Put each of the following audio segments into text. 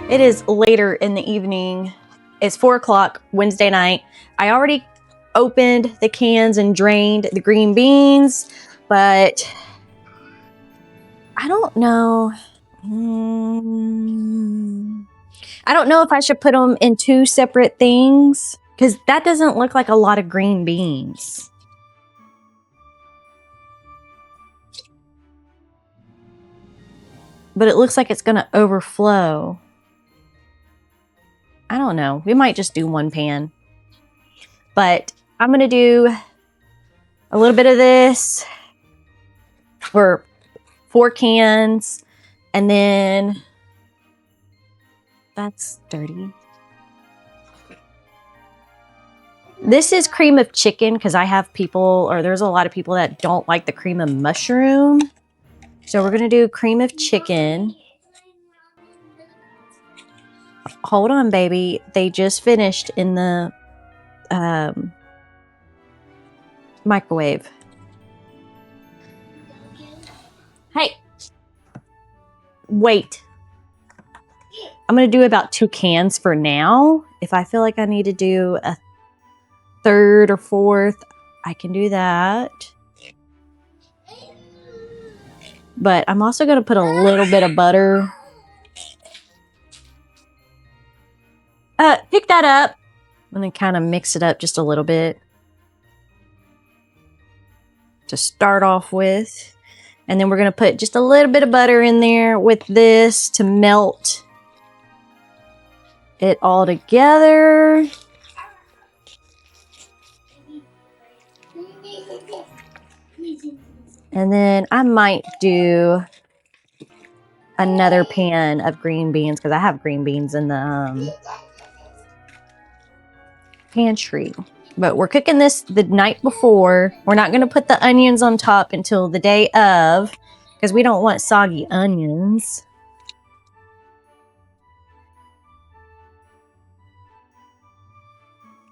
It is later in the evening. It's 4 o'clock Wednesday night. I already opened the cans and drained the green beans, but I don't know. I don't know if I should put them in two separate things because that doesn't look like a lot of green beans. But it looks like it's going to overflow. I don't know. We might just do one pan. But I'm going to do a little bit of this for 4 cans. And then that's dirty. This is cream of chicken because I have people, or there's a lot of people that don't like the cream of mushroom. So we're going to do cream of chicken. Hold on, baby. They just finished in the microwave. Hey. Wait. I'm going to do about 2 cans for now. If I feel like I need to do a 3rd or 4th, I can do that. But I'm also going to put a little bit of butter. Pick that up and then kind of mix it up just a little bit to start off with. And then we're going to put just a little bit of butter in there with this to melt it all together. And then I might do another pan of green beans because I have green beans in the pantry. But we're cooking this the night before. We're not going to put the onions on top until the day of because we don't want soggy onions.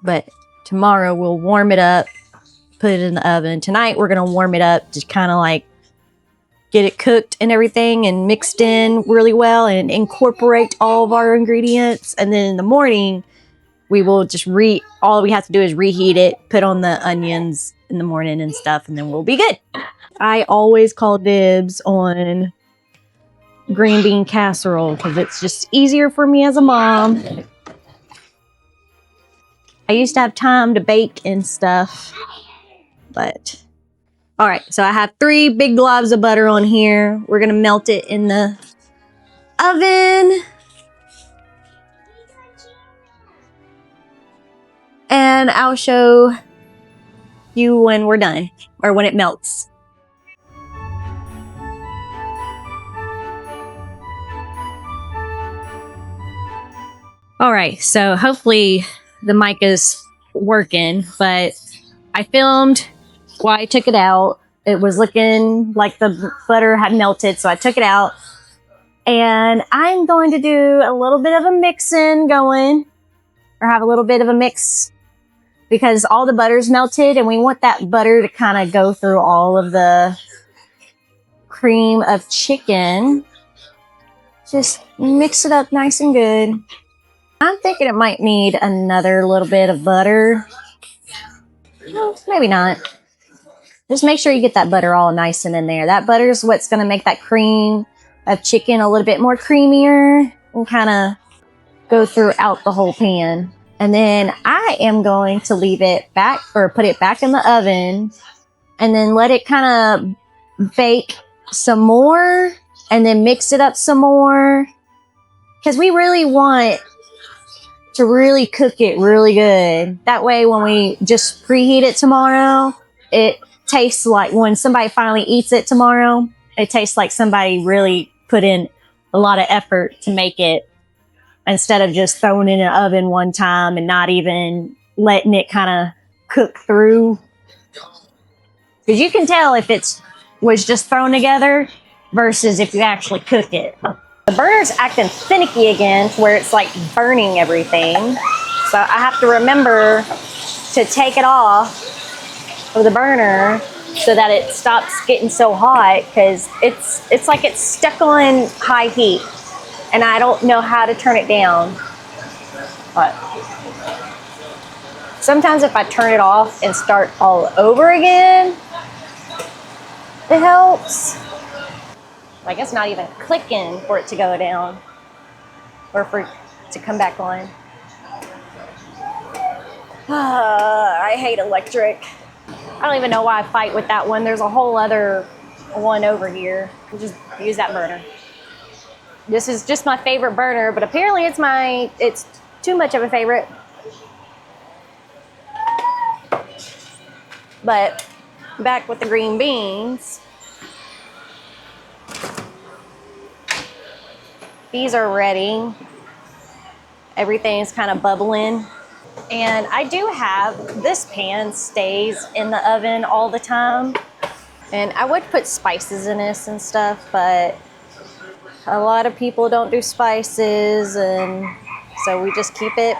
But tomorrow we'll warm it up, put it in the oven. Tonight we're going to warm it up, just kind of like get it cooked and everything and mixed in really well and incorporate all of our ingredients. And then in the morning, we will just all we have to do is reheat it, put on the onions in the morning and stuff, and then we'll be good. I always call dibs on green bean casserole because it's just easier for me as a mom. I used to have time to bake and stuff, but all right. So I have 3 big globs of butter on here. We're going to melt it in the oven. And I'll show you when we're done or when it melts. All right. So hopefully the mic is working, but I filmed while I took it out. It was looking like the butter had melted, so I took it out. And I'm going to do a little bit of a mixing going, or have a little bit of a mix because all the butter's melted and we want that butter to kind of go through all of the cream of chicken. Just mix it up nice and good. I'm thinking it might need another little bit of butter. Well, maybe not. Just make sure you get that butter all nice and in there. That butter is what's going to make that cream of chicken a little bit more creamier and kind of go throughout the whole pan. And then I am going to leave it back or put it back in the oven and then let it kind of bake some more and then mix it up some more. Because we really want to really cook it really good. That way when we just preheat it tomorrow, it tastes like when somebody finally eats it tomorrow, it tastes like somebody really put in a lot of effort to make it instead of just throwing it in an oven one time and not even letting it kind of cook through. Because you can tell if it was just thrown together versus if you actually cook it. The burner's acting finicky again to where it's like burning everything. So I have to remember to take it off of the burner so that it stops getting so hot because it's like it's stuck on high heat. and I don't know how to turn it down. But sometimes if I turn it off and start all over again, it helps. Like it's not even clicking for it to go down or for it to come back on. I hate electric. I don't even know why I fight with that one. There's a whole other one over here. I'll just use that burner. This is just my favorite burner, but apparently it's too much of a favorite. But back with the green beans. These are ready. Everything's kind of bubbling. And I do have, this pan stays in the oven all the time. And I would put spices in this and stuff, but a lot of people don't do spices, and so we just keep it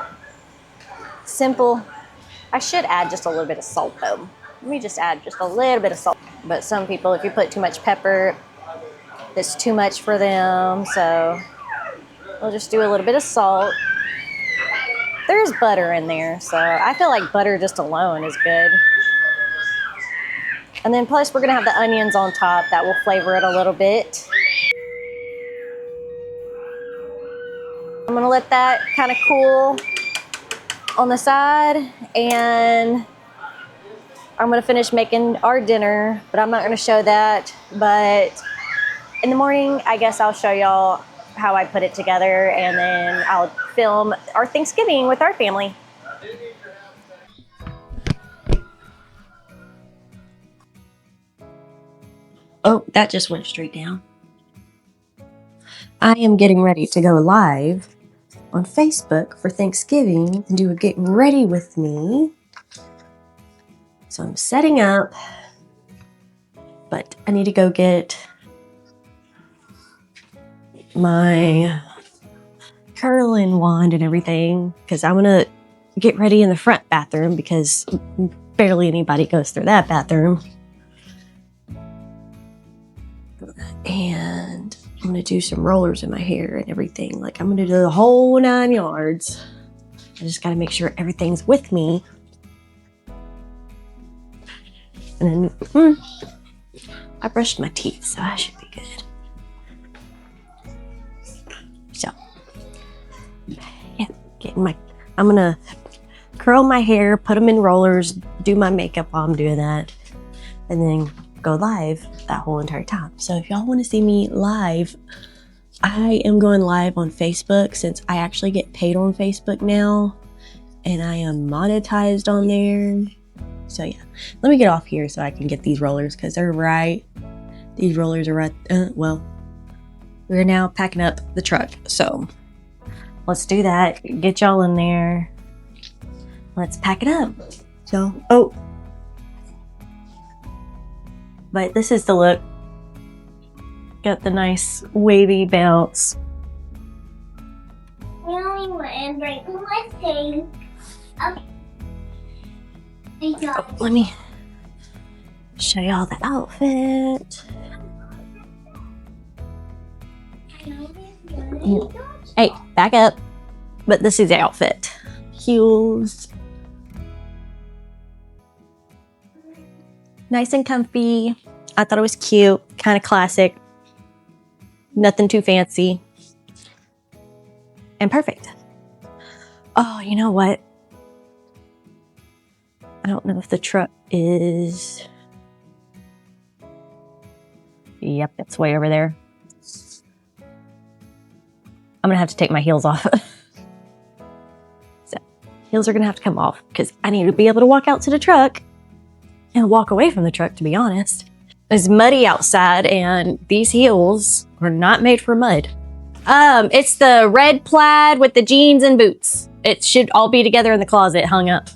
simple. I should add just a little bit of salt though. Let me just add just a little bit of salt. But some people, if you put too much pepper, it's too much for them. So we'll just do a little bit of salt. There's butter in there, so I feel like butter just alone is good. And then plus we're gonna have the onions on top that will flavor it a little bit. I'm gonna let that kind of cool on the side, and I'm gonna finish making our dinner, but I'm not gonna show that. But in the morning, I guess I'll show y'all how I put it together, and then I'll film our Thanksgiving with our family. Oh, that just went straight down. I am getting ready to go live on Facebook for Thanksgiving and do a get ready with me. So I'm setting up, but I need to go get my curling wand and everything because I want to get ready in the front bathroom because barely anybody goes through that bathroom. And I'm going to do some rollers in my hair and everything. Like I'm going to do the whole 9 yards. I just got to make sure everything's with me. And then I brushed my teeth, so I should be good. So, yeah, I'm going to curl my hair, put them in rollers, do my makeup while I'm doing that, and then go live that whole entire time. So if y'all want to see me live, I am going live on Facebook since I actually get paid on Facebook now and I am monetized on there. So yeah, let me get off here so I can get these rollers because they're right. These rollers are right. Well, we're now packing up the truck. So let's do that. Get y'all in there. Let's pack it up. So, but this is the look. Got the nice wavy bounce. Let me show y'all the outfit. Hey, back up. But this is the outfit. Heels. Nice and comfy. I thought it was cute, kind of classic. Nothing too fancy. And perfect. Oh, you know what? I don't know if the truck is... Yep, it's way over there. I'm gonna have to take my heels off. So, heels are gonna have to come off because I need to be able to walk out to the truck and walk away from the truck, to be honest. It's muddy outside and these heels are not made for mud. It's the red plaid with the jeans and boots. It should all be together in the closet, hung up.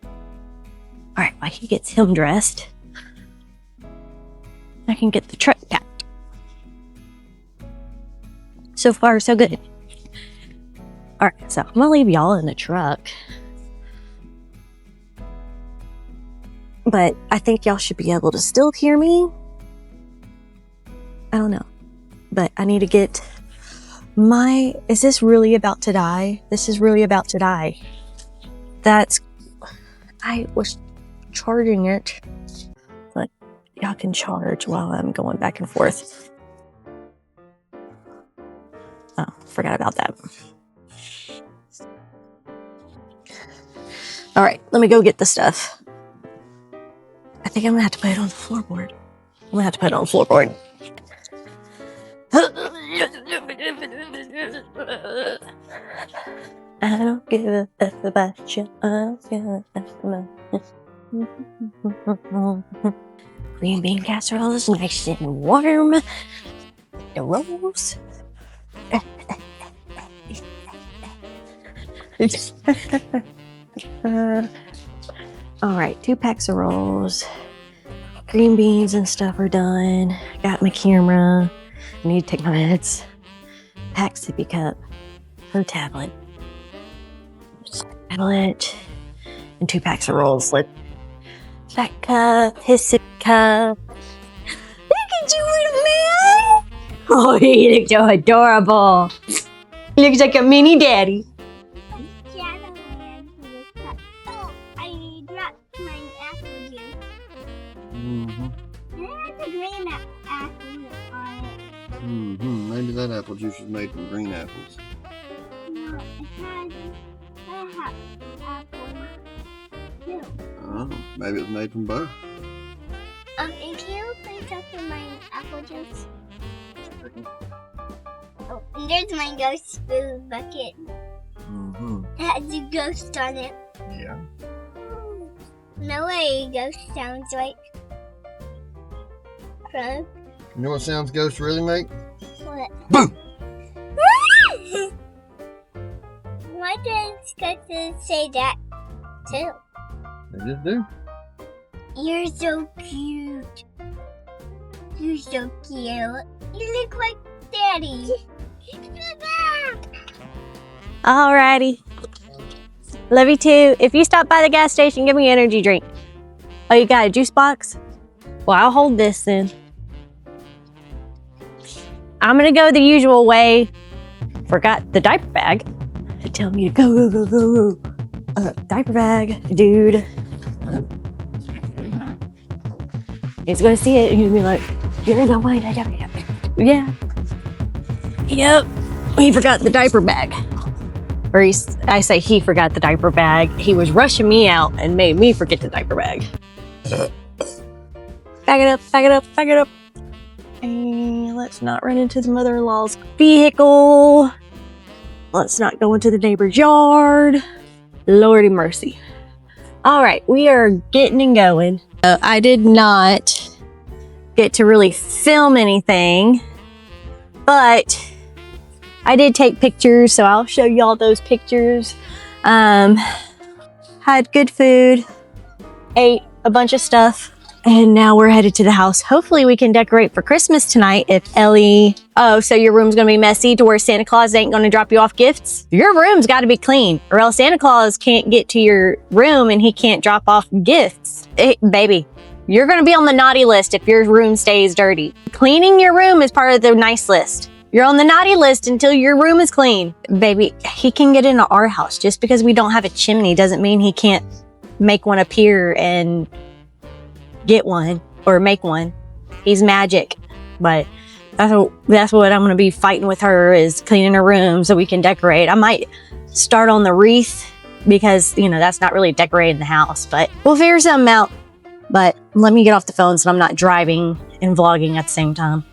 All right, while he gets him dressed, I can get the truck packed. So far, so good. All right, so I'm gonna leave y'all in the truck. But I think y'all should be able to still hear me. I don't know. But I need to get Is this really about to die? This is really about to die. I was charging it, but y'all can charge while I'm going back and forth. Oh, forgot about that. All right, let me go get the stuff. I think I'm gonna have to put it on the floorboard. I don't give a F about you. I don't give a F about you. Green bean casserole is nice and warm. The rolls. All right, 2 packs of rolls. Green beans and stuff are done. Got my camera. I need to take my meds. Pack sippy cup. Her tablet. And 2 packs of rolls. That cup. His sippy cup. Look at you, little man. Oh, he looks so adorable. He looks like a mini daddy. Maybe that apple juice was made from green apples. No, it has apple too. Oh, maybe it was made from both. And can you please open my apple juice? Oh, and there's my ghost food bucket. It has a ghost on it. Yeah. No way a ghost sounds like. Croak. You know what sounds ghosts really make? What? Boom! Why does ghosts say that too? They just do. You're so cute. You're so cute. You look like Daddy. Alrighty. Love you too. If you stop by the gas station, give me an energy drink. Oh, you got a juice box? Well, I'll hold this then. I'm gonna go the usual way. Forgot the diaper bag. They tell me to go. Diaper bag, dude. He's gonna see it and he'll be like, you're not mine. Yeah. Yep. He forgot the diaper bag. Or I say he forgot the diaper bag. He was rushing me out and made me forget the diaper bag. Bag it up. And let's not run into the mother-in-law's vehicle. Let's not go into the neighbor's yard. Lordy mercy. All right, we are getting and going. I did not get to really film anything, but I did take pictures, so I'll show y'all those pictures. Had good food, ate a bunch of stuff, and now we're headed to the house. Hopefully we can decorate for Christmas tonight if Ellie... Oh, so your room's gonna be messy to where Santa Claus ain't gonna drop you off gifts? Your room's gotta be clean, or else Santa Claus can't get to your room and he can't drop off gifts. Baby, you're gonna be on the naughty list if your room stays dirty. Cleaning your room is part of the nice list. You're on the naughty list until your room is clean. Baby, he can get into our house. Just because we don't have a chimney doesn't mean he can't make one appear and get one or make one. He's magic. But that's what I'm gonna be fighting with her, is cleaning her room so we can decorate. I might start on the wreath because, you know, that's not really decorating the house, but we'll figure something out. But let me get off the phone so I'm not driving and vlogging at the same time.